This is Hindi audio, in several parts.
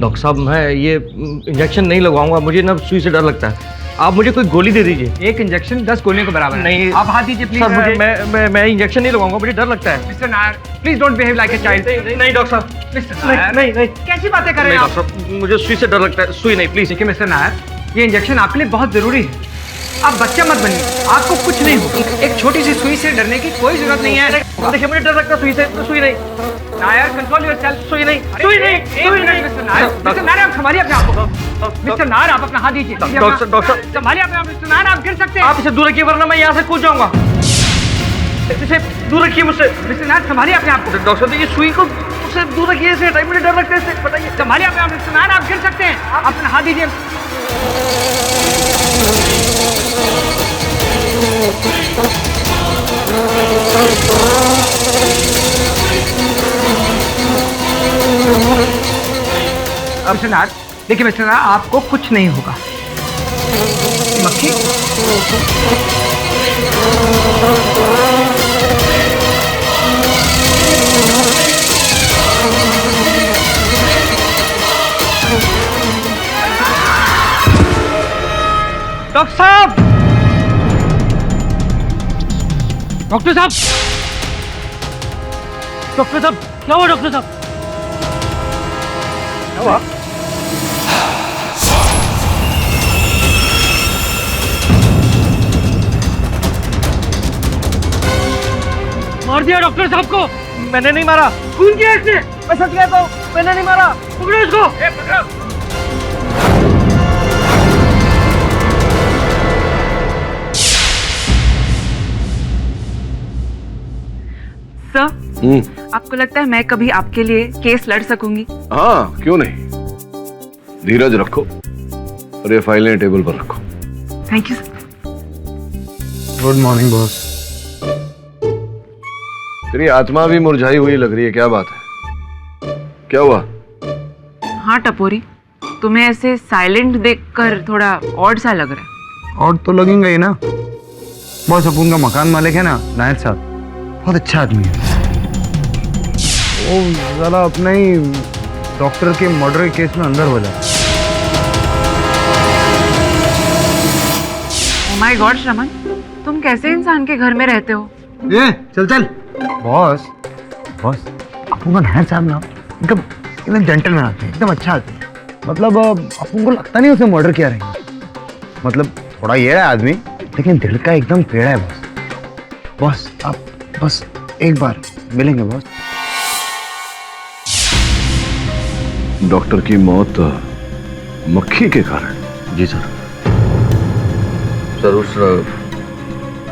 डॉक्टर साहब मैं ये इंजेक्शन नहीं लगवाऊंगा, मुझे ना सुई से डर लगता है। आप मुझे कोई गोली दे दीजिए। एक इंजेक्शन 10 गोलियों के बराबर है। नहीं आप हाथ दीजिए प्लीज। सर मुझे मैं इंजेक्शन नहीं लगवाऊंगा, मुझे डर लगता है। Mister Nair please don't behave like a child. नहीं डॉक्टर साहब, मिस्टर नायर नहीं कैसी बातें कर रहे हैं आप? डॉक्टर साहब मुझे सुई से डर लगता है, सुई नहीं प्लीज। देखिए मिस्टर नायर, ये इंजेक्शन आपके लिए बहुत जरूरी है। आप बच्चा मत बनिए, आपको कुछ नहीं होगा। एक छोटी सी सुई से डरने की कोई जरूरत नहीं है। देखिए मुझे डर लगता है सुई से, सुई नहीं। Nair control yourself. सुई नहीं, सुई नहीं, सुई नहीं। मिस्टर नायर आप संभालिए अपने आप को। मिस्टर नायर आप अपना हाथ दीजिए। डॉक्टर संभालिए अपने आप। मिस्टर नायर आप गिर सकते हैं। आप इसे दूर रखिए वरना मैं यहाँ से कूद जाऊंगा। इसे दूर रखिए मुझसे। मिस्टर नायर संभालिए अपने आप को। डॉक्टर साहब ये सुई को मुझसे दूर रखिए, इसे हटाइए, मुझे डर लगता है इससे, बताइए। संभालिए अपने आप। मिस्टर नायर आप गिर सकते हैं। आप अपना हाथ दीजिए। मिस्टर नायर देखिए, मिस्टर नायर आपको कुछ नहीं होगा। मक्खी डॉक्टर साहब, डॉक्टर साहब, डॉक्टर साहब क्या हुआ? डॉक्टर साहब क्या हुआ? मार दिया डॉक्टर साहब को। मैंने नहीं मारा। खून किया इसने। मैं सच कहता हूँ, मैंने नहीं मारा। पकड़ो इसको। पकड़ो। सर, आपको लगता है मैं कभी आपके लिए केस लड़ सकूंगी? हाँ, क्यों नहीं। धीरज रखो और ये फाइलें टेबल पर रखो। Thank you sir. Good morning boss. तेरी आत्मा भी मुरझाई हुई लग रही है, क्या बात है? क्या हुआ? हाँ टपोरी, तुम्हें ऐसे साइलेंट देखकर थोड़ा ऑड सा लग रहा है। और तो लगेंगे ही ना बॉस। अपन का मकान मालिक है ना नायर साहब, बहुत अच्छा आदमी है। वो जरा अपने ही डॉक्टर के मर्डर केस में अंदर हो जाए। ओह माय गॉड श्रमन, तुम कैसे इंसान के घर में रहते हो? ये चल चल। बॉस बॉस, अपन का नायर साहब ना एकदम जेंटलमैन आते हैं, एकदम अच्छा आते हैं। मतलब अपन को लगता नहीं उसे मर्डर किया रहेगा। मतलब थोड़ा ये है आदमी, लेकिन दिल का एकदम पेड़ा है बॉस। बॉस आप बस एक बार मिलेंगे बॉस। डॉक्टर की मौत मक्खी के कारण? जी सर। सर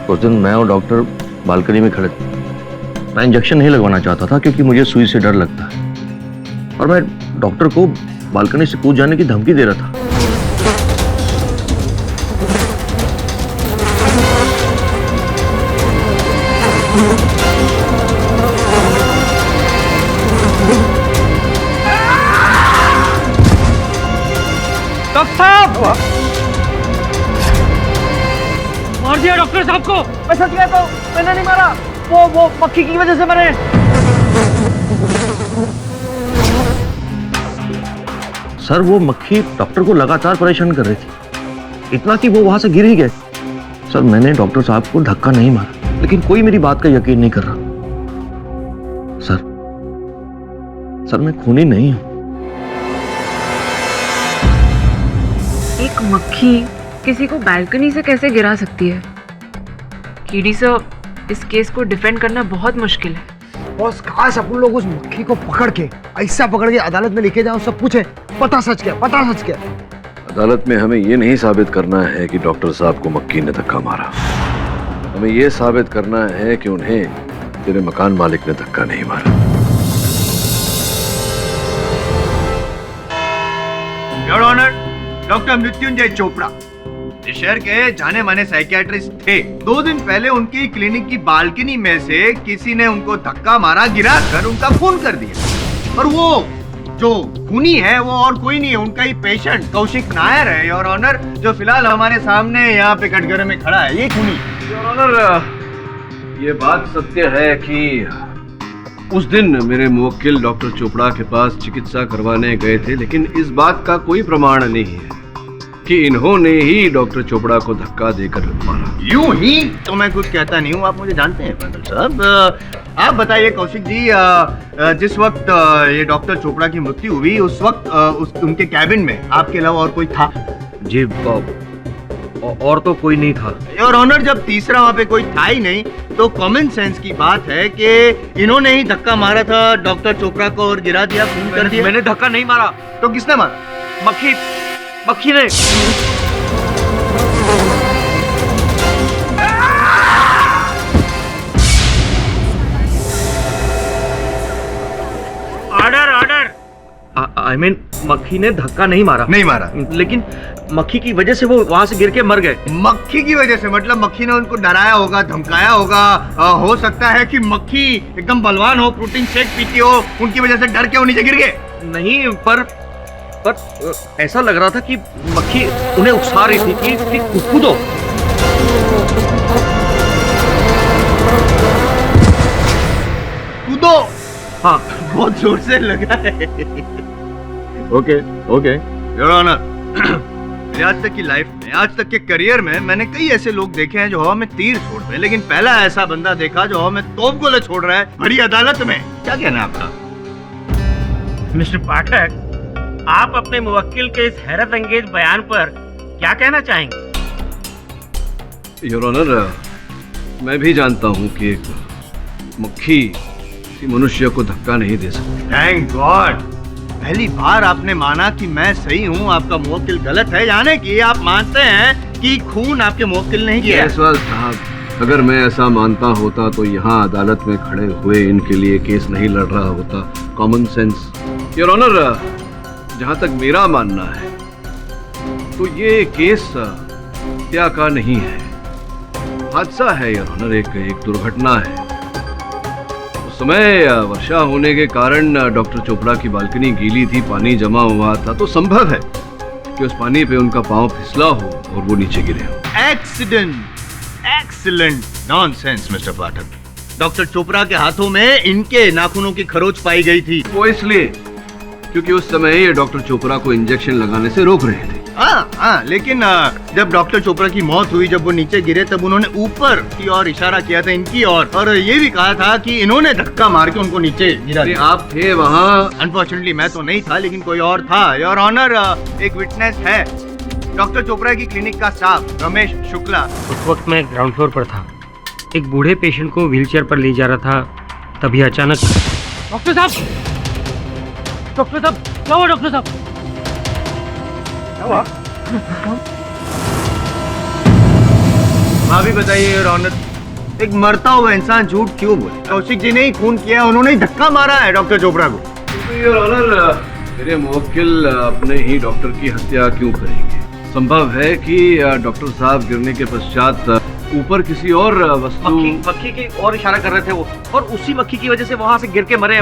उस दिन मैं और डॉक्टर बालकनी में खड़े थे। मैं इंजेक्शन नहीं लगवाना चाहता था क्योंकि मुझे सुई से डर लगता है, और मैं डॉक्टर को बालकनी से कूद जाने की धमकी दे रहा था। डॉक्टर साहब मार दिया डॉक्टर साहब को। मैं सच कहता हूँ, मैंने नहीं मारा। वो मक्खी की वजह से मैंने। सर वो मक्खी डॉक्टर को लगातार परेशान कर रही थी, इतना कि वो वहां से गिर ही गए। सर मैंने डॉक्टर साहब को धक्का नहीं मारा, लेकिन कोई मेरी बात का यकीन नहीं कर रहा। सर मैं खूनी नहीं हूं। एक मक्खी किसी को बालकनी से कैसे गिरा सकती है? कीडी सर, इस केस को डिफेंड करना बहुत मुश्किल है। बॉस काश अपन लोग उस मक्खी को पकड़ के ऐसा पकड़ के अदालत में लेके जाओ, सब पूछे पता सच क्या, पता सच क्या। अदालत में हमें ये नहीं साबित करना है कि डॉक्टर साहब को मक्खी ने धक्का मारा, हमें ये साबित करना है कि उन्हें तेरे मकान मालिक ने धक्का नहीं मारा। Your honour, doctor Mrityunjay Chopra इस शहर के जाने माने साइकियाट्रिस्ट थे। 2 दिन पहले उनकी क्लिनिक की बालकनी में से किसी ने उनको धक्का मारा, गिरा कर उनका खून कर दिया। और वो जो खूनी है वो और कोई नहीं है, उनका ही पेशेंट कौशिक नायर है योर ऑनर, जो फिलहाल हमारे सामने यहाँ पे कटघरे में खड़ा है। ये खूनी योर ऑनर, ये बात सत्य है कि उस दिन मेरे मुवक्किल डॉक्टर चोपड़ा के पास चिकित्सा करवाने गए थे, लेकिन इस बात का कोई प्रमाण नहीं है कि इन्होंने ही डॉक्टर चोपड़ा को धक्का देकर मारा। यूं ही तो मैं कुछ कहता नहीं हूँ, आप मुझे जानते हैं पंडित साहब। आप बताइए कौशिक जी, जिस वक्त ये डॉक्टर चोपड़ा की मृत्यु हुई उस वक्त उनके कैबिन में आपके अलावा और कोई था? जी और तो कोई नहीं था। योर ऑनर, जब तीसरा वहाँ पे कोई था ही नहीं तो कॉमन सेंस की बात है कि इन्होंने ही धक्का मारा था डॉक्टर चोपड़ा को और गिरा दिया, खून कर दिया। मैंने धक्का नहीं मारा। तो किसने मारा? मक्खी ने। ऑर्डर। आई मीन मक्खी ने धक्का नहीं मारा। नहीं मारा। लेकिन मक्खी की वजह से वो वहां से गिर के मर गए। मक्खी की वजह से? मतलब मक्खी ने उनको डराया होगा, धमकाया होगा। हो सकता है कि मक्खी एकदम बलवान हो, प्रोटीन शेक पीती हो, उनकी वजह से डर के वो नीचे गिर गए। नहीं, पर ऐसा लग रहा था कि मक्खी उन्हें उकसा रही थी कि कूदो। कूदो? हाँ, बहुत जोर से लगा है। ओके योर ऑनर, आज तक की लाइफ में, आज तक के करियर में मैंने कई ऐसे लोग देखे हैं जो हवा में तीर छोड़ते हैं, लेकिन पहला ऐसा बंदा देखा जो हवा में तोप गोले छोड़ रहा है बड़ी अदालत में। क्या कहना है आपका? मिस्टर पाठक, आप अपने मुवक्किल के इस हैरत अंगेज बयान पर क्या कहना चाहेंगे? योर ऑनर, मैं भी जानता हूँ कि एक मक्खी किसी मनुष्य को धक्का नहीं दे सकती। थैंक गॉड, पहली बार आपने माना कि मैं सही हूँ, आपका मुवक्किल गलत है। यानी कि आप मानते हैं कि खून आपके मुवक्किल ने किया। जायसवाल साहब, अगर मैं ऐसा मानता होता तो यहाँ अदालत में खड़े हुए इनके लिए केस नहीं लड़ रहा होता। Common sense. योर ऑनर, जहाँ तक मेरा मानना है तो ये केस हत्या का नहीं है, हादसा है योर ऑनर, एक दुर्घटना है। उस समय वर्षा होने के कारण डॉक्टर चोपड़ा की बालकनी गीली थी, पानी जमा हुआ था, तो संभव है कि उस पानी पे उनका पांव फिसला हो और वो नीचे गिरे हो। एक्सीडेंट? एक्सीलेंट नॉनसेंस मिस्टर पाठक। डॉक्टर चोपड़ा के हाथों में इनके नाखूनों की खरोच पाई गई थी। वो इसलिए क्योंकि उस समय ये डॉक्टर चोपड़ा को इंजेक्शन लगाने से रोक रहे थे। हाँ, लेकिन जब डॉक्टर चोपड़ा की मौत हुई, जब वो नीचे गिरे, तब उन्होंने ऊपर की ओर इशारा किया था, इनकी ओर, और ये भी कहा था कि इन्होंने धक्का मार के उनको नीचे गिरा दिया। आप थे वहाँ? अनफॉर्चुनेटली मैं तो नहीं था, लेकिन कोई और था। योर ऑनर, एक विटनेस है, डॉक्टर चोपड़ा की क्लिनिक का स्टाफ रमेश शुक्ला। उस वक्त मैं ग्राउंड फ्लोर पर था, एक बूढ़े पेशेंट को व्हीलचेयर पर ले जा रहा था, तभी अचानक डॉक्टर साहब, क्या हुआ डॉक्टर साहब? हाँ भी बताइए योर ऑनर, एक मरता हुआ इंसान झूठ क्यों बोले? कौशिक जी ने ही खून किया, उन्होंने ही धक्का मारा है डॉक्टर चोपड़ा को। योर ऑनर, मेरे मुवक्किल अपने ही डॉक्टर की हत्या क्यों करेंगे? संभव है कि डॉक्टर साहब गिरने के पश्चात ऊपर किसी और वस्तु मक्खी की और इशारा कर रहे थे वो, और उसी मक्खी की वजह से वहां से गिर के मरे।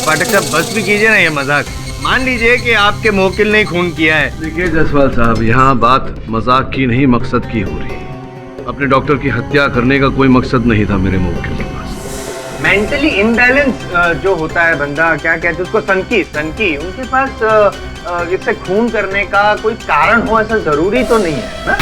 पाठक साहब, बस भी कीजिए ना ये मजाक। मान लीजिए कि आपके मुवक्किल ने खून किया है। देखिए जायसवाल साहब, यहाँ बात मजाक की नहीं मकसद की हो रही है। अपने डॉक्टर की हत्या करने का कोई मकसद नहीं था मेरे मुवक्किल के पास। मेंटली इम्बैलेंस जो होता है बंदा, क्या कहते हैं उसको, सनकी, उनके पास इससे खून करने का कोई कारण हो ऐसा जरूरी तो नहीं है ना?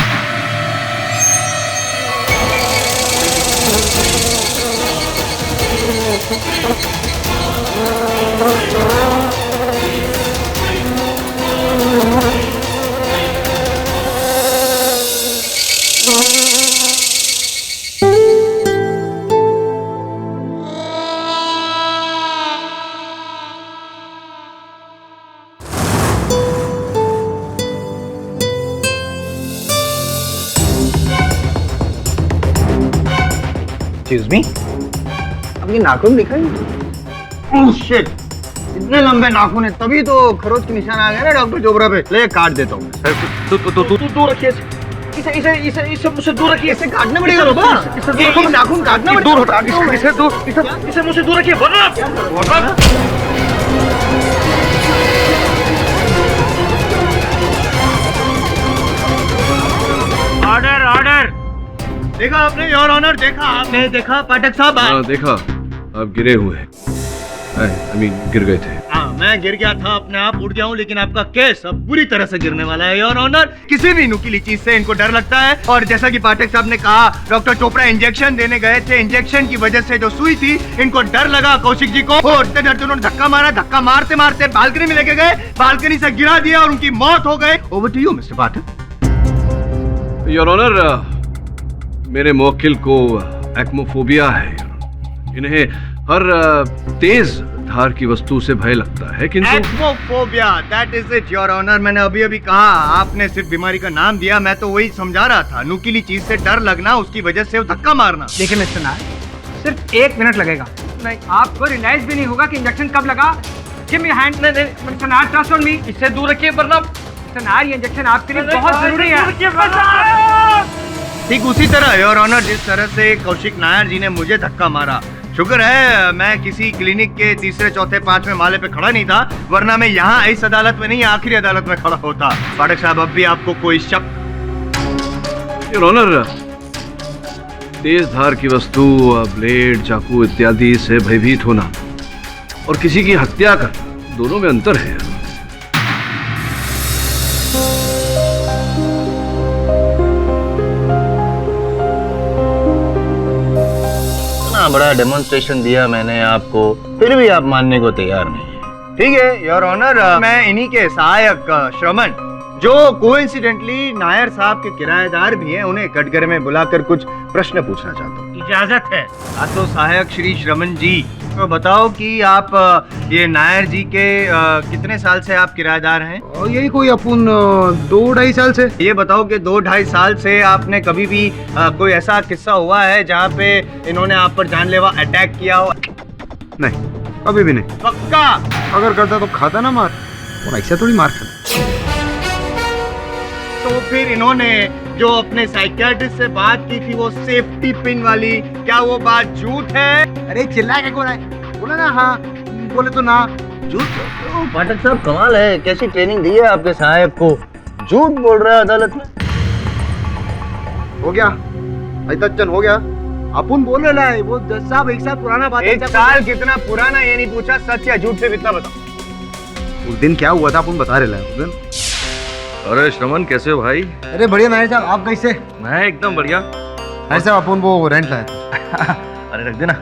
Excuse me? अब ये नाखून दिखाई? Oh shit! इतने लंबे नाखून है, तभी तो खरोच के निशान आ गए ना डॉक्टर चोपड़ा पे। ले काट देता हूँ। तू दूर रखिए इसे मुझसे दूर रखिए। इसे काटना पड़ेगा बाबा। इसे नाखून काटना पड़ेगा। दूर हटा, इसे मुझसे दूर रखिए। देखा आपने योर ऑनर, देखा आपने, देखा पाठक साहब। हाँ देखा, आप गिरे हुए हैं। I mean, गिर गए थे। हाँ, मैं गिर गया था, अपने आप उठ गया हूँ, लेकिन आपका केस अब बुरी तरह से गिरने वाला है योर ऑनर। किसी भी नुकीली चीज से इनको डर लगता है, और जैसा कि पाठक साहब ने कहा, डॉक्टर चोपड़ा इंजेक्शन देने गए थे, इंजेक्शन की वजह से जो सुई थी, इनको डर लगा कौशिक जी को, और इतने डरते उन्होंने धक्का मारा, धक्का मारते मारते बालकनी में लेके गए, बालकनी से गिरा दिया और उनकी मौत हो गई। Over to you mister Pathak. Your honour, मेरे मुवक्किल को एक्मोफोबिया है। इन्हें हर तेज धार की वस्तु से भय लगता है, किंतु aichmophobia, that is it your honour. मैंने अभी अभी कहा, आपने सिर्फ बीमारी का नाम दिया, मैं तो वही समझा रहा था। नुकीली चीज से डर लगना, उसकी वजह से वो धक्का मारना। देखिए मिस्टर नायर, सिर्फ 1 मिनट लगेगा। नहीं, आपको रियलाइज भी नहीं होगा कि इंजेक्शन कब लगा। Give me hand. Mister Nair, trust on me. इससे दूर रखिए, वरना मिस्टर नायर, ये इंजेक्शन आपके लिए बहुत जरूरी है। ठीक उसी तरह योर ऑनर, जिस तरह से कौशिक नायर जी ने मुझे धक्का मारा। शुक्र है मैं किसी क्लिनिक के तीसरे चौथे पांचवें माले पे खड़ा नहीं था, वरना मैं यहाँ इस अदालत में नहीं, आखिरी अदालत में खड़ा होता। पाठक साहब, अब भी आपको कोई शक? योर ऑनर, तेज धार की वस्तु, ब्लेड, चाकू इत्यादि से भयभीत होना और किसी की हत्या करना, दोनों में अंतर है। बड़ा डेमोन्स्ट्रेशन दिया मैंने आपको, फिर भी आप मानने को तैयार नहीं है। ठीक है योर ऑनर, मैं इन्हीं के सहायक श्रमण, जो कोइंसिडेंटली नायर साहब के किराएदार भी हैं, उन्हें कटघरे में बुलाकर कुछ प्रश्न पूछना चाहता हूँ। इजाजत है। हाँ तो सहायक श्री श्रमण जी, तो बताओ कि आप ये नायर जी के कितने साल से आप किराएदार हैं? यही कोई अपन 2-2.5 साल से। ये बताओ कि 2-2.5 साल से आपने कभी भी कोई ऐसा किस्सा हुआ है जहाँ पे इन्होंने आप पर जानलेवा अटैक किया हो? नहीं, कभी भी नहीं। पक्का? अगर करता तो खाता ना मार, और ऐसा थोड़ी मार खाता। तो फिर इन्होंने जो अपने साइकियाट्रिस्ट से बात की थी, वो सेफ्टी पिन वाली, क्या वो बात झूठ है? अरे चिल्ला क्या, कौन है? बोला ना हाँ, बोले तो ना। झूठ? पाठक साहब कमाल है, कैसी ट्रेनिंग दी है आपके सहायक को, झूठ बोल रहा है अदालत में। हो गया, अजतन हो गया। अपन बोल रहे ना, वो 10 साल 1 साल पुराना बात है। 1 साल कितना पुराना ये नहीं पूछा, सच या झूठ से इतना बताओ। उस दिन क्या हुआ था अपन बता रहे हैं उस दिन। अरे श्रमण, कैसे हो भाई? अरे बढ़िया नायर साहब, आप कैसे? मैं एकदम बढ़िया। नायर साहब, अपन वो रेंट लाए थे। अरे रख देना।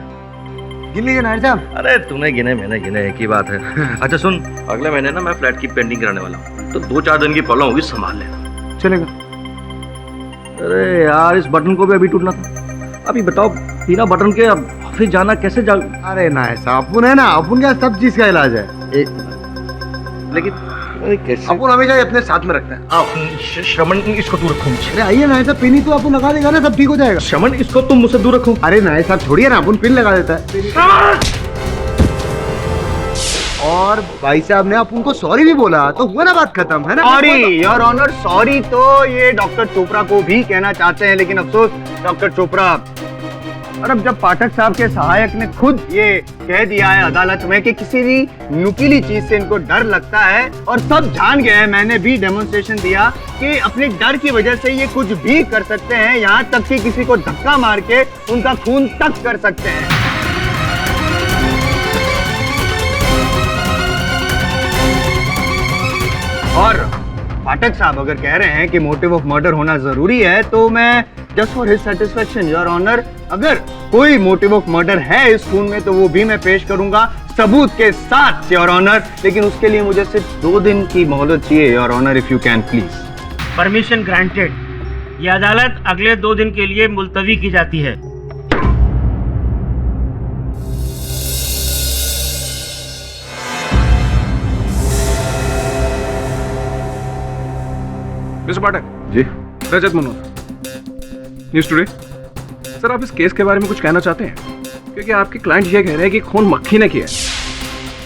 गिन लीजिए नायर साहब। अरे तूने गिने मैंने गिने, एक ही बात है। अच्छा सुन, अगले महीने ना मैं फ्लैट की पेंटिंग कराने वाला हूँ, तो 2-4 दिन की प्रॉब्लम होगी, संभाल लेना। चलेगा। अरे यार, इस बटन को भी अभी टूटना था। अभी बताओ, बिना बटन के अब ऑफिस जाना कैसे जा? अरे नायर साहब, अपन है ना, अपन क्या सब चीज का इलाज है। लेकिन कैसे? अपन हमेशा अपने साथ में रखते हैं। आओ श्रमण, इसको दूर रखो मुझसे। अरे आइए नायर साहब, पिन ही तो अपन लगा देगा ना, सब ठीक हो जाएगा। श्रमण, इसको तुम मुझसे दूर रखो। अरे नायर साहब छोड़िए ना, अपन पिन लगा देता है। और भाई साहब ने अपन को सॉरी भी बोला, तो हुआ ना बात खत्म, है ना? सॉरी योर ऑनर, सॉरी तो ये डॉक्टर चोपड़ा को भी कहना चाहते हैं, लेकिन अफसोस डॉक्टर चोपड़ा, और अब जब पाठक साहब के सहायक ने खुद ये कह दिया है अदालत में कि किसी भी नुकीली चीज से इनको डर लगता है, और सब जान गए हैं, मैंने भी डेमोन्स्ट्रेशन दिया कि अपने डर की वजह से ये कुछ भी कर सकते हैं, यहाँ तक कि किसी को धक्का मार के उनका खून तक कर सकते हैं। और पाठक साहब अगर कह रहे हैं कि मोटिव ऑफ मर्डर होना जरूरी है, तो मैं just for his satisfaction your honour, अगर कोई मोटिव ऑफ मर्डर है इस खून में, तो वो भी मैं पेश करूंगा सबूत के साथ योर ऑनर, लेकिन उसके लिए मुझे सिर्फ 2 दिन की मोहलत चाहिए your honour, if you can please. Permission granted. ये अदालत अगले 2 दिन के लिए मुलतवी की जाती है। मिस्टर पाठक जी। रजत मनोहर, न्यूज़ टुडे। सर, आप इस केस के बारे में कुछ कहना चाहते हैं? क्योंकि आपके क्लाइंट ये कह रहे हैं कि खून मक्खी ने किया है।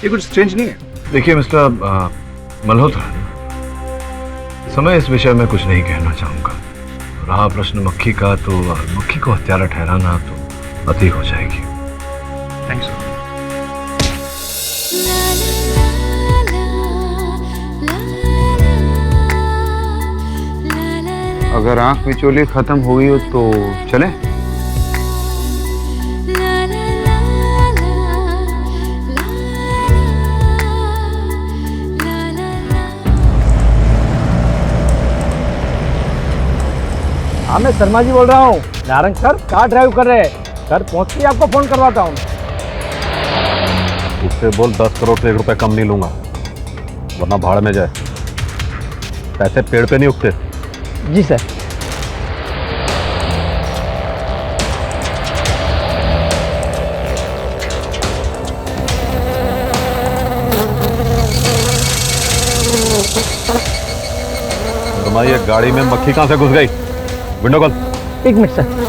ये कुछ स्ट्रेंज नहीं है? देखिए मिस्टर मल्होत्रा, समय इस विषय में कुछ नहीं कहना चाहूँगा। रहा प्रश्न मक्खी का, तो मक्खी को हत्यारा ठहराना तो अति हो जाएगी। Thanks sir. अगर आंख मिचोली खत्म हो गई हो तो चले। हाँ मैं शर्मा जी बोल रहा हूँ। नारंग सर कार ड्राइव कर रहे हैं। सर पहुँचते ही आपको फोन करवाता हूँ। उससे बोल 10 करोड़ से 1 रुपया कम नहीं लूंगा, वरना भाड़ में जाए। पैसे पेड़ पे नहीं उगते। जी सर। तुम्हारी ये गाड़ी में मक्खी कहाँ से घुस गई? विंडो खोल। 1 मिनट सर।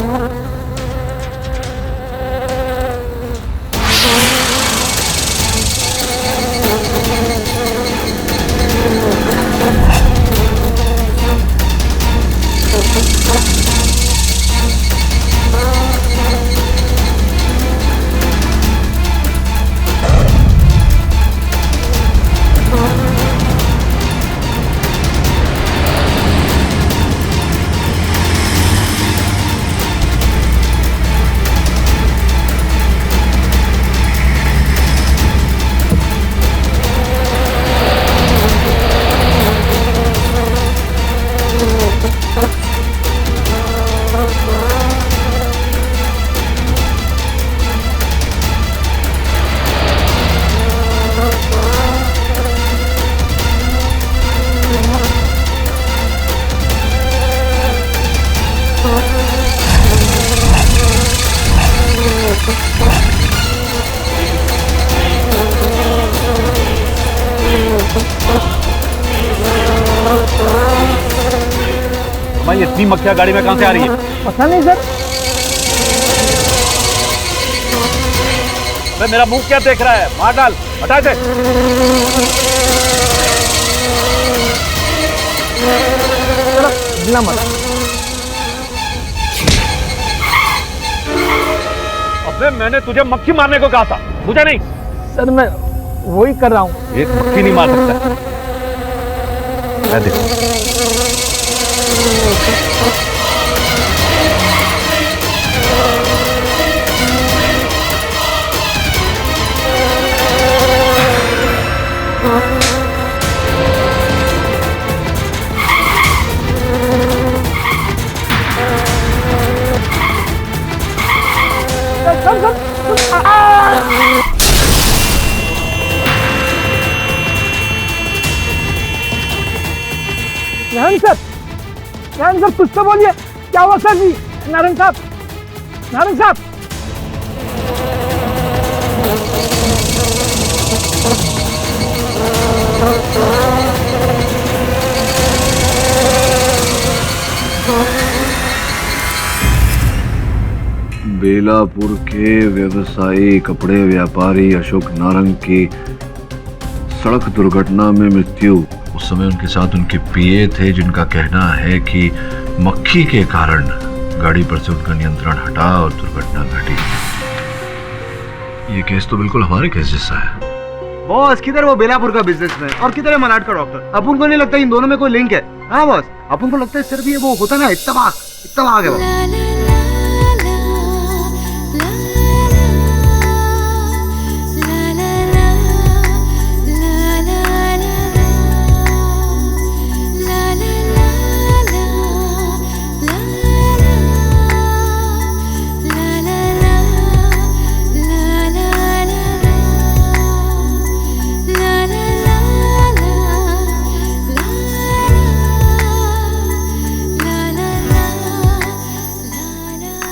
भाई इतनी मक्खियाँ गाड़ी में कहाँ से आ रही है? पता नहीं सर। भाई मेरा मुंह क्या देख रहा है? मार डाल, हटा दे। चलो मत। अबे मैंने तुझे मक्खी मारने को कहा था, मुझे नहीं। सर मैं वही कर रहा हूँ। एक मक्खी नहीं मार सकता। मैं देखूं। नारायण सर कुछ तो बोलिए। क्या हुआ सर जी? नारायण साहब, नारायण साहब। बेलापुर के व्यवसायी कपड़े व्यापारी अशोक नारंग की सड़क दुर्घटना में मृत्यु। उस समय उनके साथ उनके पीए थे, जिनका कहना है कि मक्खी के कारण गाड़ी पर से उनका नियंत्रण हटा और दुर्घटना घटी। ये केस तो बिल्कुल हमारे केस जैसा है। बॉस किधर वो बेलापुर का बिजनेसमैन और किधर है मलाड का डॉक्टर? अपन को नहीं लगता इन दोनों में कोई लिंक है। हाँ बॉस, अपन को लगता है सिर्फ ये वो होता ना इत्तफाक है बॉस।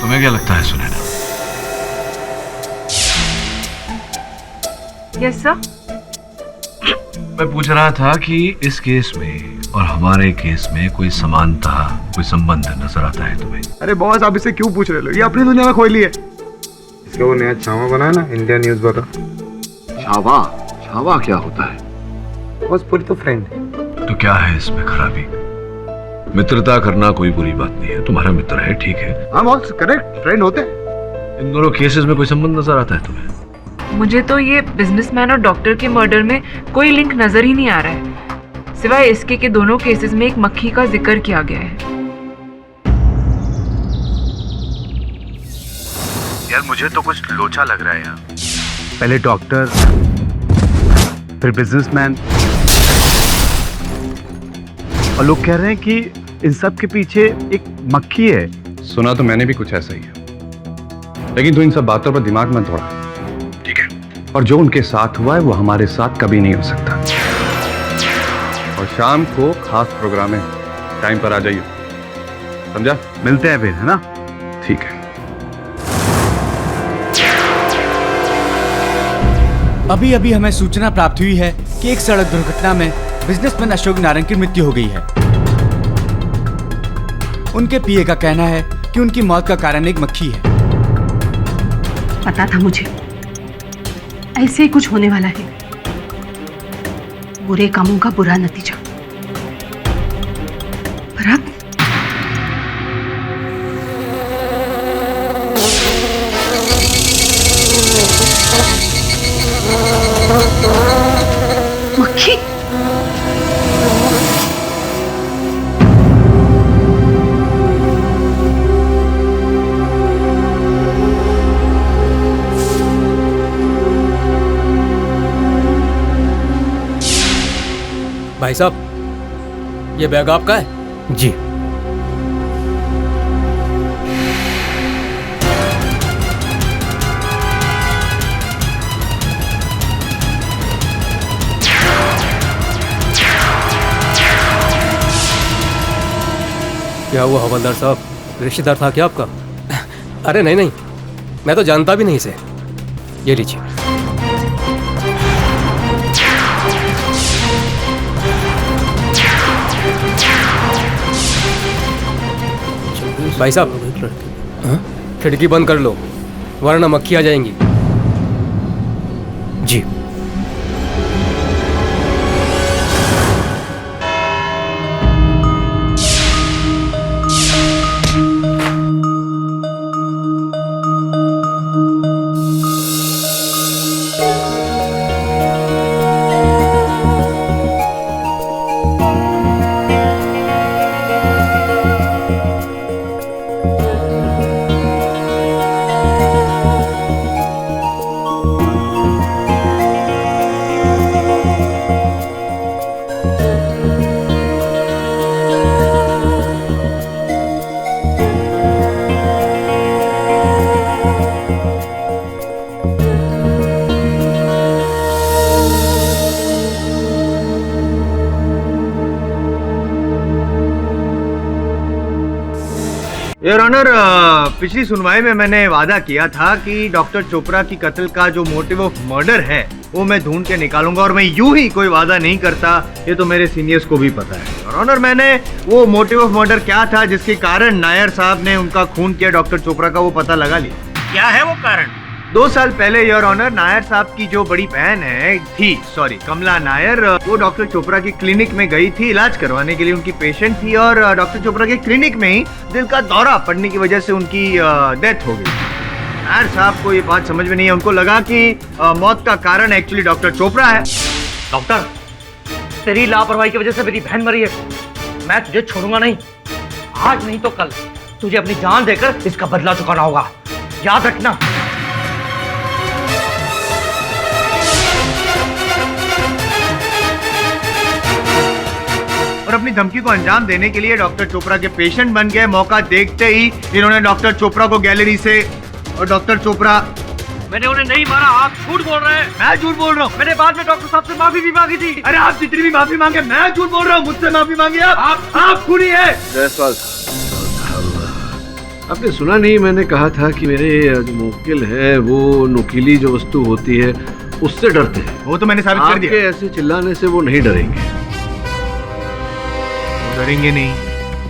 तुम्हें क्या लगता है सुनैना? Yes sir. मैं पूछ रहा था कि इस केस में और हमारे केस में कोई समानता, कोई संबंध नजर आता है तुम्हें? अरे बॉस आप इसे क्यों पूछ रहे हो? ये अपनी दुनिया में खोई ली है। इसका वो नया छावा बना है ना, इंडिया न्यूज वाला। छावा? छावा क्या होता है? बॉस पूरी तो फ्रेंड है। तो क्या है इसमें खराबी? मित्रता करना कोई बुरी बात नहीं है, तुम्हारा मित्र है, ठीक है। हाँ बॉस करेक्ट, फ्रेंड होते हैं। इन दोनों केसेस में कोई संबंध नजर आता है तुम्हें? मुझे तो ये बिजनेसमैन और डॉक्टर के मर्डर में कोई लिंक नजर ही नहीं आ रहा है, सिवाय इसके कि दोनों केसेस में एक मक्खी का जिक्र किया गया है। यार मुझे तो कुछ लोचा लग रहा है यार। पहले डॉक्टर, फिर बिजनेसमैन, और लोग कह रहे हैं कि इन सब के पीछे एक मक्खी है। सुना तो मैंने भी कुछ ऐसा ही है, लेकिन तू इन सब बातों पर दिमाग मत थोड़ा, ठीक है? और जो उनके साथ हुआ है वो हमारे साथ कभी नहीं हो सकता। और शाम को खास प्रोग्राम है, टाइम पर आ जाइए, समझा? मिलते हैं फिर, है ना? ठीक है। अभी अभी हमें सूचना प्राप्त हुई है कि एक सड़क दुर्घटना में बिजनेसमैन अशोक नारायण की मृत्यु हो गई है। उनके पीए का कहना है कि उनकी मौत का कारण एक मक्खी है। पता था मुझे ऐसे ही कुछ होने वाला है, बुरे कामों का बुरा नतीजा। पर अब मक्खी? भाई साहब, ये बैग आपका है? जी। क्या हुआ हवलदार साहब, रिश्तेदार था क्या आपका? अरे नहीं नहीं, मैं तो जानता भी नहीं इसे। ये लीजिए। भाई साहब, खिड़की बंद कर लो वरना मक्खी आ जाएंगी। जी। योर ऑनर, पिछली सुनवाई में मैंने वादा किया था कि डॉक्टर चोपड़ा की कत्ल का जो मोटिव ऑफ मर्डर है वो मैं ढूंढ के निकालूंगा, और मैं यूं ही कोई वादा नहीं करता, ये तो मेरे सीनियर्स को भी पता है। योर ऑनर, मैंने वो मोटिव ऑफ मर्डर क्या था जिसके कारण नायर साहब ने उनका खून किया डॉक्टर चोपड़ा का, वो पता लगा लिया। क्या है वो कारण? 2 साल पहले योर ऑनर, नायर साहब की जो बड़ी बहन है कमला नायर, वो डॉक्टर चोपड़ा की क्लिनिक में गई थी इलाज करवाने के लिए। उनकी पेशेंट थी और डॉक्टर चोपड़ा के क्लिनिक में ही दिल का दौरा पड़ने की वजह से उनकी डेथ हो गई। नायर साहब को ये बात समझ में नहीं है, उनको लगा कि मौत का कारण एक्चुअली डॉक्टर चोपड़ा है। डॉक्टर, तेरी लापरवाही की वजह से मेरी बहन मरी है, मैं तुझे छोड़ूंगा नहीं। आज नहीं तो कल तुझे अपनी जान देकर इसका बदला चुकाना होगा, याद रखना। और अपनी धमकी को अंजाम देने के लिए डॉक्टर चोपड़ा के पेशेंट बन गए। मौका देखते ही इन्होंने डॉक्टर चोपड़ा को गैलरी से, और डॉक्टर चोपड़ा, मैंने उन्हें नहीं मारा, आप झूठ बोल रहे हैं। मैं झूठ बोल रहा हूँ? मैंने बाद में डॉक्टर साहब से माफी भी मांगी थी। अरे आप जितनी भी माफी मांगे, मैं झूठ बोल रहा हूँ? मुझसे माफी मांगी आप खूनी है। जयसवाल, आपने सुना नहीं, मैंने कहा था कि मेरे जो मुवक्किल है वो नुकीली जो वस्तु होती है उससे डरते हैं। वो तो मैंने साबित कर दिया। आपके ऐसे चिल्लाने से वो नहीं डरेंगे। डरेंगे नहीं,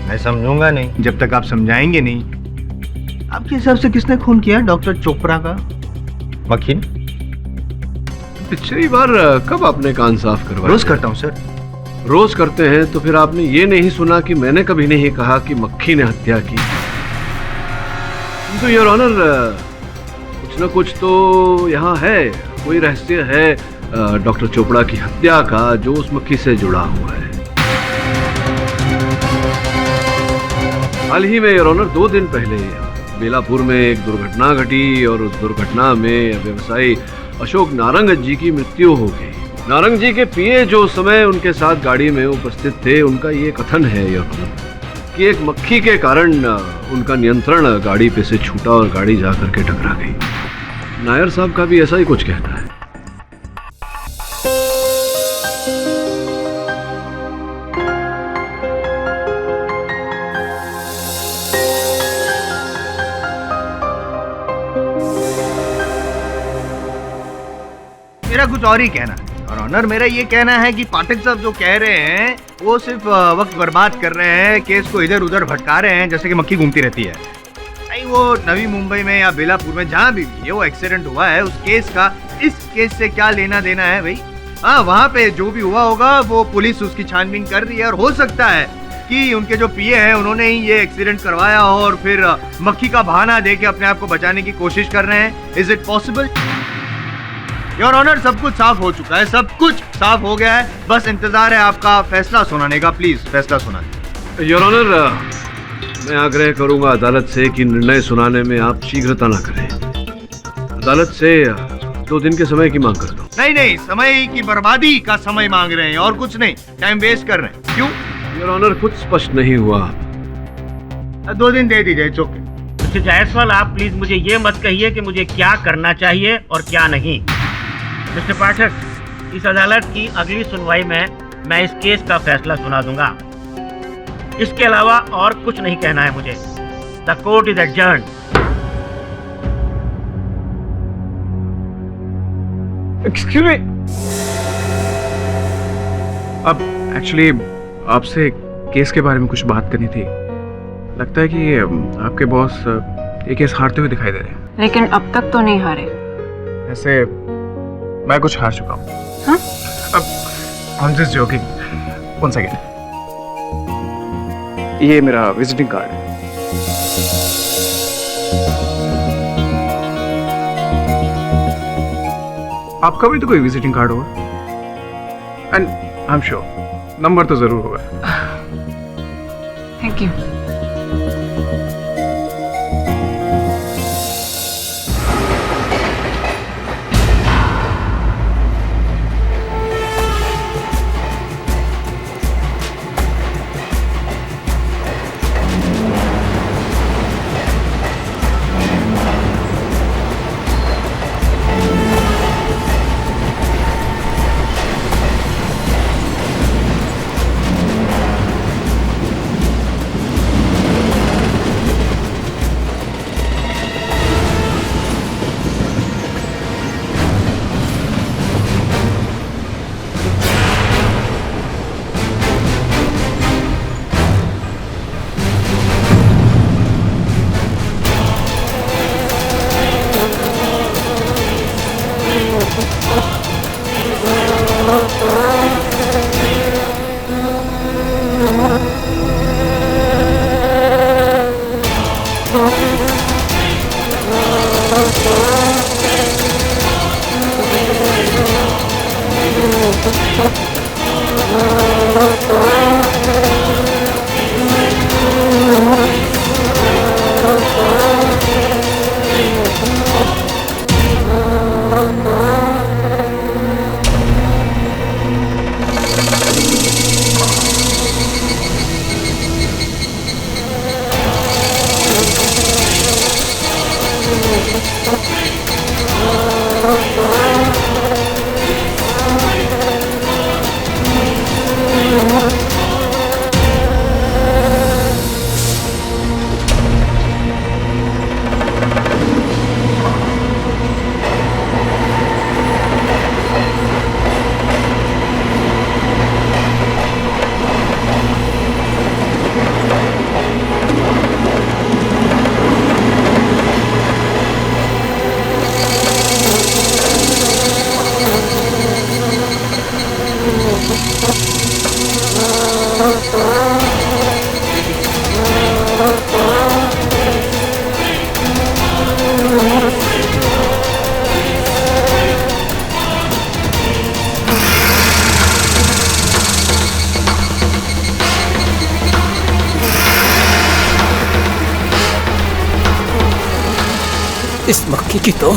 मैं समझूंगा नहीं जब तक आप समझाएंगे नहीं। आपके हिसाब से किसने खून किया डॉक्टर चोपड़ा का? मक्खी? पिछली बार कब आपने कान साफ करवाया? रोज करता हूँ सर। रोज करते हैं तो फिर आपने ये नहीं सुना कि मैंने कभी नहीं कहा कि मक्खी ने हत्या की। तो योर ऑनर, कुछ ना कुछ तो यहाँ है, कोई रहस्य है डॉक्टर चोपड़ा की हत्या का जो उस मक्खी से जुड़ा हुआ है। हाल ही में योर ऑनर, 2 दिन पहले बेलापुर में एक दुर्घटना घटी और उस दुर्घटना में व्यवसायी अशोक नारंग जी की मृत्यु हो गई। नारंग जी के पीए जो उस समय उनके साथ गाड़ी में उपस्थित थे, उनका ये कथन है कि एक मक्खी के कारण उनका नियंत्रण गाड़ी पे से छूटा और गाड़ी जाकर के टकरा गई। नायर साहब का भी ऐसा ही कुछ कहना है। मेरा कुछ और ही कहना है और ऑनर, मेरा ये कहना है कि पाठक साहब जो कह रहे हैं वो सिर्फ वक्त बर्बाद कर रहे हैं, केस को इधर उधर भटका रहे हैं जैसे कि मक्खी घूमती रहती है। नहीं, वो नवी मुंबई में या बेलापुर में जहाँ भी ये वो एक्सीडेंट हुआ है, उस केस का इस केस से क्या लेना देना है भाई। हाँ, वहाँ पे जो भी हुआ होगा वो पुलिस उसकी छानबीन कर रही है और हो सकता है कि उनके जो पीए हैं उन्होंने ही ये एक्सीडेंट करवाया हो और फिर मक्खी का बहाना दे के अपने आप को बचाने की कोशिश कर रहे हैं। Is it possible? Your honour, सब कुछ साफ हो चुका है, सब कुछ साफ हो गया है, बस इंतजार है आपका फैसला सुनाने का। प्लीज फैसला सुनाने। योर ऑनर, मैं आग्रह करूंगा अदालत से कि निर्णय सुनाने में आप शीघ्रता ना करें। अदालत से 2 दिन के समय की मांग करता हूँ। नहीं, समय की बर्बादी का समय मांग रहे हैं और कुछ नहीं, टाइम वेस्ट कर रहे हैं। क्यों? योर ऑनर, कुछ स्पष्ट नहीं हुआ। 2 दिन दे दीजिए, चौके। मिस्टर जायसवाल, आप प्लीज मुझे ये मत कहिए कि मुझे क्या करना चाहिए और क्या नहीं। मिस्टर पाठक, इस अदालत की अगली सुनवाई में मैं इस केस का फैसला सुना दूंगा। इसके अलावा और कुछ नहीं कहना है मुझे। The court is adjourned. Excuse me. अब एक्चुअली आपसे केस के बारे में कुछ बात करनी थी। लगता है कि आपके बॉस ये केस हारते हुए दिखाई दे रहे हैं। लेकिन अब तक तो नहीं हारे। ऐसे मैं कुछ हार चुका हूँ। हाँ? अब I'm just joking. One second. ये मेरा विजिटिंग कार्ड है। आपका भी तो कोई विजिटिंग कार्ड होगा and I am sure number तो जरूर होगा। Thank you. इस मक्खी की तो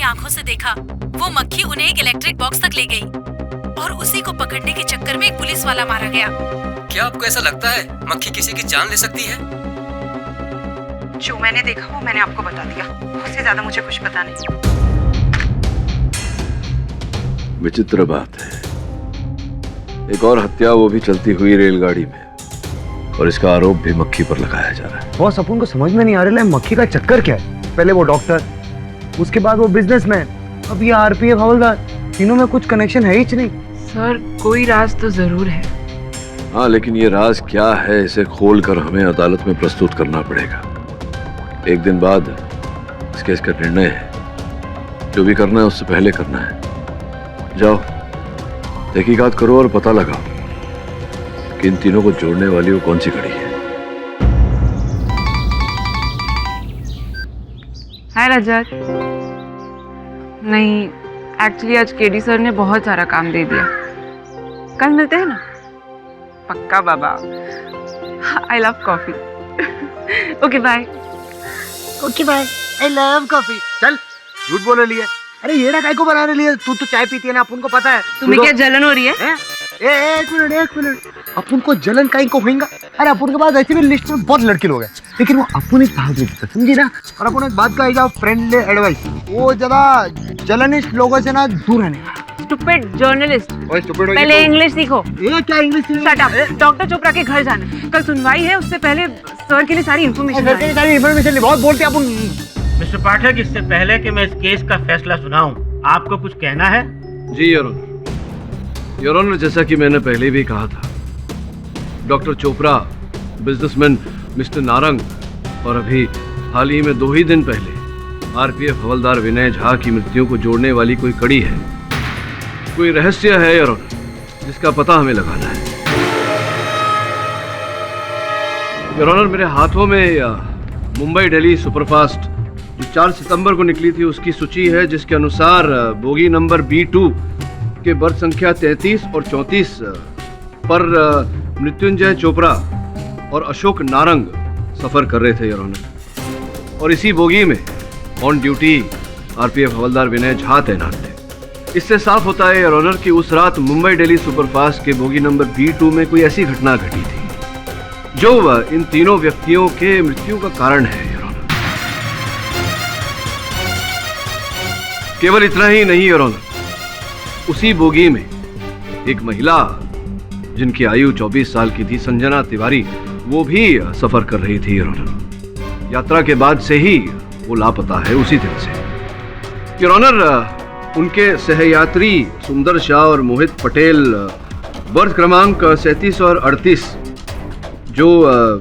आंखों से देखा। वो मक्खी उन्हें एक इलेक्ट्रिक बॉक्स तक ले गई और उसी को पकड़ने के चक्कर में एक पुलिस वाला मारा गया। क्या आपको ऐसा लगता है मक्खी किसी की जान ले सकती है? जो मैंने देखा वो मैंने आपको बता दिया, उससे ज्यादा मुझे कुछ पता नहीं। विचित्र बात है, एक और हत्या वो भी चलती हुई रेलगाड़ी में, और इसका आरोप भी मक्खी पर लगाया जा रहा है। बॉस अपन को समझ में नहीं आ रहा है मक्खी का चक्कर क्या है। पहले वो डॉक्टर, उसके बाद वो बिजनेसमैन, अब ये आरपीएफ हवलदार, तीनों में कुछ कनेक्शन है ही नहीं। सर कोई राज तो जरूर है। हाँ, लेकिन ये राज क्या है इसे खोल कर हमें अदालत में प्रस्तुत करना पड़ेगा। एक दिन बाद इस केस का निर्णय है। जो भी करना है उससे पहले करना है। जाओ तहकीकात करो और पता लगाओ कि इन तीनों को जोड़ने वाली वो कौन सी कड़ी है। हाय रजत। नहीं, एक्चुअली आज केडी सर ने बहुत सारा काम दे दिया। कल मिलते हैं ना? पक्का बाबा। I love coffee. Okay bye. Okay bye. I love coffee. चल झूठ बोले लिए। अरे ये ना काय को बना रही है? तू तो चाय पीती है ना, अपन को पता है। तुम्हें क्या जलन हो रही है? एक मिनट, अपन को जलन काई को होगा? अरे अपन के पास ऐसे भी लिस्ट में बहुत लड़के लोग हैं, लेकिन वो अपन एक बात देते समझी ना। और अपन एक बात कहेगा, फ्रेंडली एडवाइस, वो ज्यादा जलनिस्ट लोगों से ना दूर रहने का। स्टूपिड जर्नलिस्ट, पहले इंग्लिश सीखो। ये क्या English? Shut up. Doctor Chopra के घर जाना, कल सुनवाई है, उससे पहले सर के लिए सारी इन्फॉर्मेशन बहुत बोलते हैं अपन। मिस्टर पाठक, इससे पहले कि मैं इस केस का फैसला सुनाऊं, आपको कुछ कहना है? जी योर ऑनर, जैसा कि मैंने पहले भी कहा था, doctor Chopra, businessman mister Narang और अभी हाल ही में 2 ही दिन पहले आरपीएफ हवलदार विनय झा की मृत्यु को जोड़ने वाली कोई कड़ी है, कोई रहस्य है योर ऑनर, जिसका पता हमें लगाना है। योर ऑनर, मेरे हाथों में मुंबई दिल्ली सुपरफास्ट जो 4 सितंबर को निकली थी उसकी सूची है, जिसके अनुसार बोगी नंबर B2 के बर्थ संख्या 33 और 34 पर मृत्युंजय चोपड़ा और अशोक नारंग सफर कर रहे थे योर ऑनर, और इसी बोगी में ऑन ड्यूटी आरपीएफ हवलदार विनय झा तैनात थे। इससे साफ होता है योर ऑनर कि उस रात मुंबई दिल्ली सुपरफास्ट के बोगी नंबर B2 में कोई ऐसी घटना घटी थी जो इन तीनों व्यक्तियों के मृत्यु का कारण है योर ऑनर। केवल इतना ही नहीं योर ऑनर, उसी बोगी में एक महिला जिनकी आयु 24 साल की थी, संजना तिवारी, वो भी सफर कर रही थी योर ऑनर। यात्रा के बाद से ही वो लापता है, उसी दिन से योर ऑनर। उनके सहयात्री सुंदर शाह और मोहित पटेल बर्थ क्रमांक 37 और 38 जो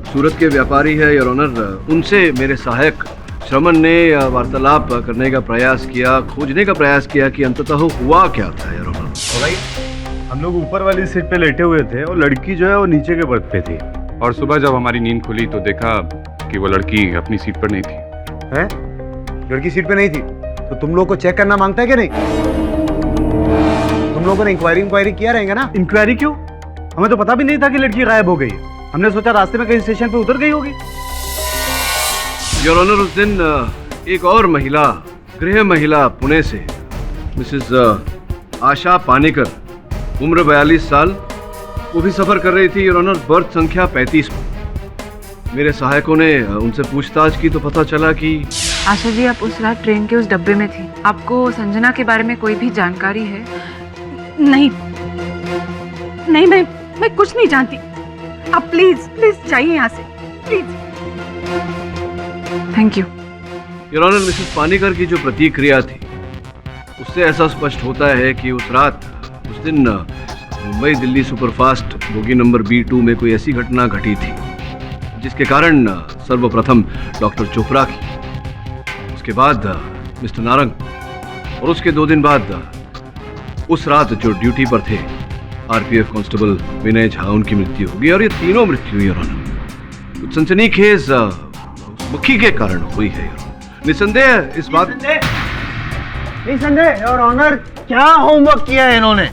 सूरत के व्यापारी है योर ऑनर, उनसे मेरे सहायक श्रमण ने वार्तालाप करने का प्रयास किया, खोजने का प्रयास किया कि अंततः हुआ क्या था योर ऑनर। हम लोग ऊपर वाली सीट पे लेटे हुए थे और लड़की जो है वो नीचे के बर्थ पे थी, और सुबह जब हमारी नींद खुली तो देखा कि वो लड़की अपनी सीट पर नहीं थी। हैं? लड़की सीट पे नहीं थी तो तुम लोग को चेक करना मांगता है कि नहीं? तुम लोगों ने इंक्वायरी किया रहेगा ना? इंक्वायरी क्यों? हमें तो पता भी नहीं था कि लड़की गायब हो गई। हमने सोचा रास्ते में कहीं स्टेशन पे उतर गई होगी। योर ऑनर, उस दिन एक और महिला, गृह महिला पुणे से, मिसेस आशा पानेकर, उम्र 42 साल, वो भी सफर कर रही थी योर ऑनर, बर्थ संख्या 35 पर। मेरे सहायकों ने उनसे पूछताछ की तो पता चला कि आशा जी, आप उस रात ट्रेन के उस डब्बे में थी। आपको संजना के बारे में कोई भी जानकारी है? नहीं, मैं कुछ नहीं जानती। आप प्लीज जाइए यहाँ से, please. Thank you your honour. Mrs Panekar की जो प्रतिक्रिया थी उससे ऐसा स्पष्ट होता है कि उस रात, उस दिन Mumbai Delhi superfast bogie number B2 में कोई ऐसी घटना घटी थी जिसके कारण सर्वप्रथम डॉक्टर चोपड़ा की, उसके बाद मिस्टर नारंग और उसके 2 दिन बाद उस रात जो ड्यूटी पर थे RPF कांस्टेबल विनय झा, उनकी मृत्यु होगी। और ये तीनों मृत्यु योर ऑनर कुछ सनसनीखेज मक्खी के कारण हुई है। निसंदेह इस बात निसंदेह योर ऑनर, क्या होमवर्क किया है इन्होंने।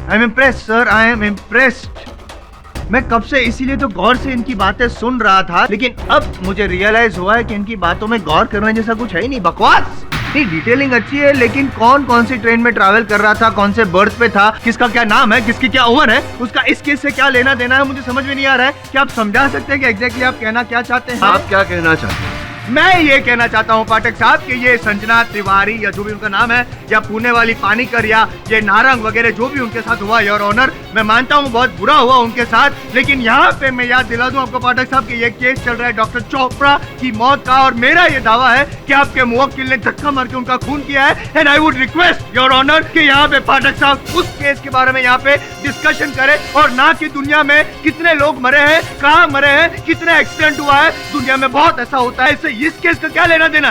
I am impressed sir, I am impressed. मैं कब से इसीलिए तो गौर से इनकी बातें सुन रहा था, लेकिन अब मुझे रियलाइज हुआ है कि इनकी बातों में गौर करने जैसा कुछ है ही नहीं, बकवास। डिटेलिंग अच्छी है, लेकिन कौन सी ट्रेन में ट्रैवल कर रहा था, कौन से बर्थ पे था, किसका क्या नाम है, किसकी क्या उम्र है, उसका इस केस से क्या लेना देना है, मुझे समझ में नहीं आ रहा है। क्या आप समझा सकते हैं कि एग्जैक्टली आप कहना क्या चाहते हैं? आप क्या कहना चाहते हैं? मैं ये कहना चाहता हूँ पाठक साहब कि ये संजना तिवारी या जो भी उनका नाम है, या पुणे वाली पानीकर, या ये नारंग वगैरह जो भी उनके साथ हुआ योर ऑनर, मैं मानता हूँ बहुत बुरा हुआ उनके साथ, लेकिन यहाँ पे मैं याद दिला दूं आपको पाठक साहब कि ये केस चल रहा है डॉक्टर चोपड़ा की मौत का, और मेरा ये दावा है कि आपके मुवक्किल ने धक्का मार के उनका खून किया है। And I would request your honour कि यहाँ पे पाठक साहब उस केस के बारे में यहाँ पे डिस्कशन करें, और ना कि दुनिया में कितने लोग मरे हैं, कहाँ मरे हैं, कितना एक्सीडेंट हुआ है। दुनिया में बहुत ऐसा होता है, इससे इस केस का क्या लेना देना।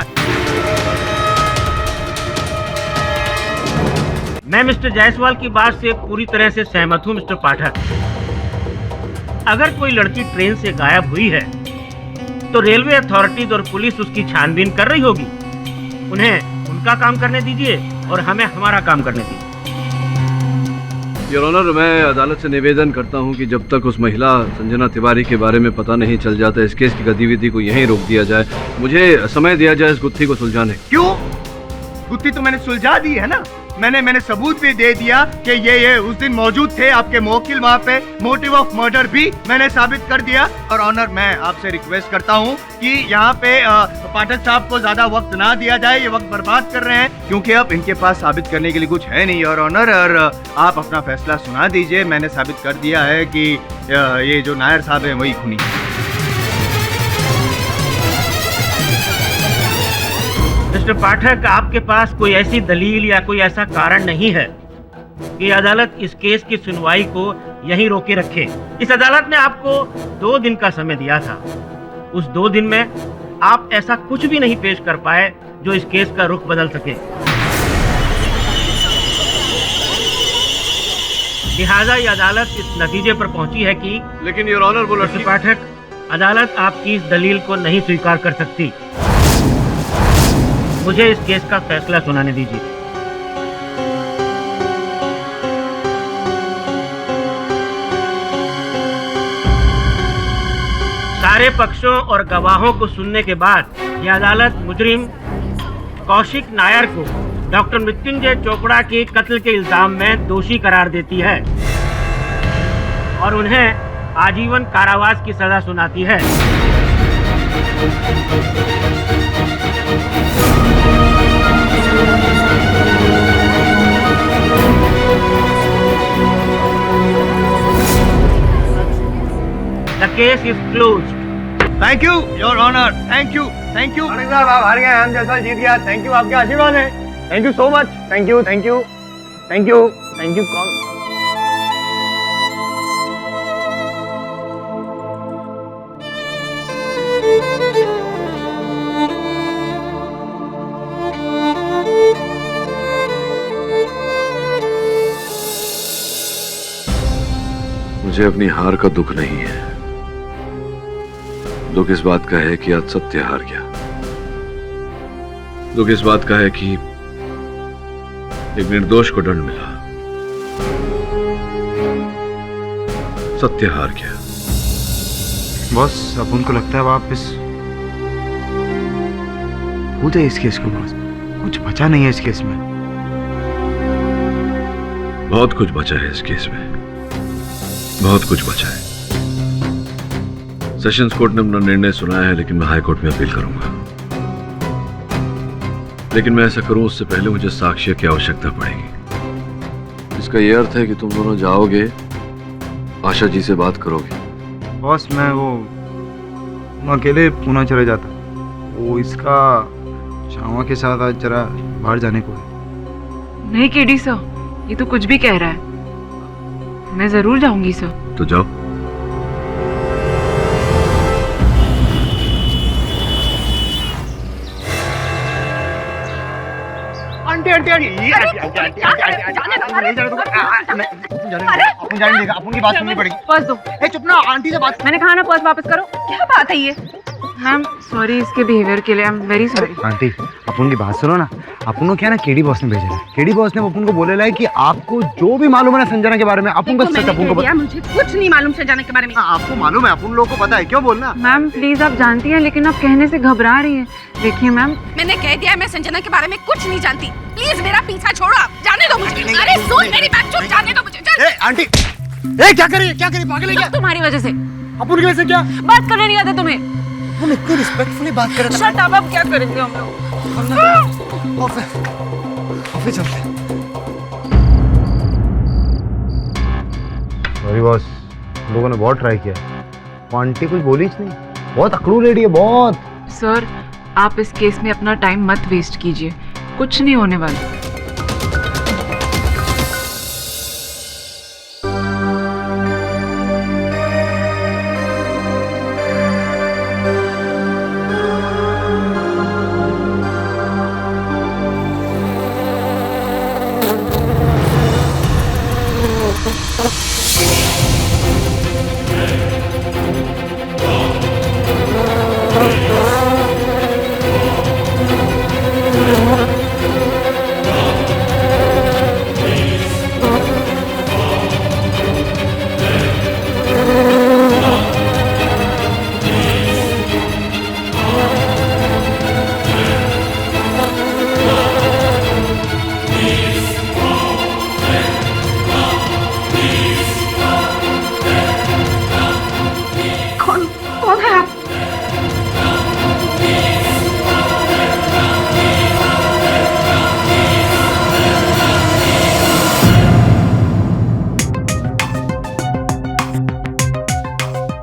मैं मिस्टर जायसवाल की बात से पूरी तरह से सहमत हूं मिस्टर पाठक। अगर कोई लड़की ट्रेन से गायब हुई है तो रेलवे अथॉरिटीज और पुलिस उसकी छानबीन कर रही होगी। उन्हें उनका काम करने दीजिए और हमें हमारा काम करने दीजिए। योर ऑनर, मैं अदालत से निवेदन करता हूं कि जब तक उस महिला संजना तिवारी के बारे में पता नहीं चल जाता, इस केस की गतिविधि को यहीं रोक दिया जाए। मुझे समय दिया जाए इस गुत्थी को सुलझाने। क्यों? गुत्थी तो मैंने सुलझा दी है ना। मैंने सबूत भी दे दिया कि ये उस दिन मौजूद थे, आपके मुवक्किल वहाँ पे, मोटिव ऑफ मर्डर भी मैंने साबित कर दिया। और ऑनर, मैं आपसे रिक्वेस्ट करता हूँ कि यहाँ पे पाठक साहब को ज्यादा वक्त ना दिया जाए, ये वक्त बर्बाद कर रहे हैं, क्योंकि अब इनके पास साबित करने के लिए कुछ है नहीं। और ऑनर, और आप अपना फैसला सुना दीजिए। मैंने साबित कर दिया है कि ये जो नायर साहब है वही खूनी है। मिस्टर पाठक, आपके पास कोई ऐसी दलील या कोई ऐसा कारण नहीं है कि अदालत इस केस की सुनवाई को यहीं रोके रखे। इस अदालत ने आपको 2 दिन का समय दिया था। उस 2 दिन में आप ऐसा कुछ भी नहीं पेश कर पाए जो इस केस का रुख बदल सके। लिहाजा ये अदालत इस नतीजे पर पहुंची है कि लेकिन योर ऑनर, वो मिस्टर पाठक, अदालत आपकी इस दलील को नहीं स्वीकार कर सकती। मुझे इस केस का फैसला सुनाने दीजिए। सारे पक्षों और गवाहों को सुनने के बाद यह अदालत मुजरिम कौशिक नायर को डॉक्टर मृत्युंजय चोपड़ा के कत्ल के इल्जाम में दोषी करार देती है और उन्हें आजीवन कारावास की सजा सुनाती है। The case is closed. Thank you, Your Honor. Thank you. Thank you. साहब, आप हार गए, हम जैसा जीत गया। Thank you, आपके आशीर्वाद है। Thank you so much. Thank you, thank you, thank you, thank you. मुझे अपनी हार का दुख नहीं है। दुख इस बात का है कि आज सत्य हार गया। दुख इस बात का है कि एक निर्दोष को दंड मिला। सत्य हार गया। बॉस, अब उनको लगता है वापस भूल जाए इस केस को। बॉस, कुछ बचा नहीं है इस केस में। बहुत कुछ बचा है इस केस में, बहुत कुछ बचा है। सेशंस कोर्ट ने अपना निर्णय सुनाया है, लेकिन मैं हाई कोर्ट में अपील करूंगा। लेकिन मैं ऐसा करूं उससे पहले मुझे साक्ष्य की आवश्यकता पड़ेगी। इसका यह अर्थ है कि तुम दोनों जाओगे, आशा जी से बात करोगे। बॉस, मैं अकेले पुणे चले जाता। वो इसका शामा के साथ आज जरा बाहर जाने को है। नहीं केडी सर, ये तो कुछ भी कह रहा है। मैं जरूर जाऊंगी सर। तो जाओ। आंटी आंटी आंटी अपन जाने देगा, अपन की बात सुननी पड़ेगी। पर्स दो। चुप ना, आंटी से बात। मैंने कहा ना पर्स वापस करो। क्या बात है ये? मैम सॉरी इसके बिहेवियर के लिए, I am very sorry. Aunty अपन की बात सुनो ना, अपन को क्या ना केडी बॉस ने भेजा है। केडी बॉस ने अपन को बोले है कि आपको जो भी मालूम है ना संजना के बारे में, अपन को सच अपन को बता। मुझे कुछ नहीं मालूम संजना के बारे में। आपको मालूम है, अपन लोगों को पता है, क्यों बोलना? मैम प्लीज, आप जानती हैं लेकिन आप कहने से घबरा रही हैं। देखिए मैम, मैंने कह दिया मैं संजना के बारे में कुछ नहीं जानती। प्लीज मेरा पीछा छोड़ो, आप जाने दो मुझे। अरे सुन मेरी बात, चुप जाने दो मुझे। आंटी क्या करी पागल है क्या? तुम्हारी वजह से। अपन की वजह से क्या? बात करने नहीं आता तुम्हें? हम इतनी रिस्पेक्टफुली बात कर रहे थे। शट अप, अब क्या करेंगे हम लोग? ऑफिस चलते। सॉरी बॉस, लोगों ने बहुत ट्राई किया, आंटी कुछ बोली नहीं, बहुत अकड़ू लेडी है बहुत। सर आप इस केस में अपना टाइम मत वेस्ट कीजिए, कुछ नहीं होने वाला।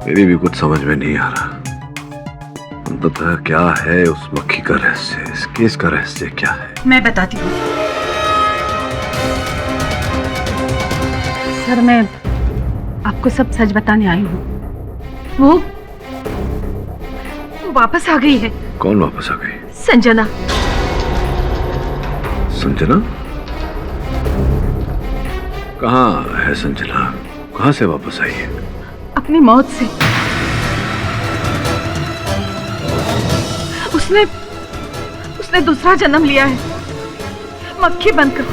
मेरी भी कुछ समझ में नहीं आ रहा। अंततः क्या है उस मक्खी का रहस्य, इस केस का रहस्य क्या है? मैं बताती हूँ सर, मैं आपको सब सच बताने आई हूँ। वो वापस आ गई है। कौन वापस आ गई? संजना। संजना? कहाँ है संजना? कहाँ से वापस आई है? अपनी मौत से। उसने दूसरा जन्म लिया है, मक्खी बनकर।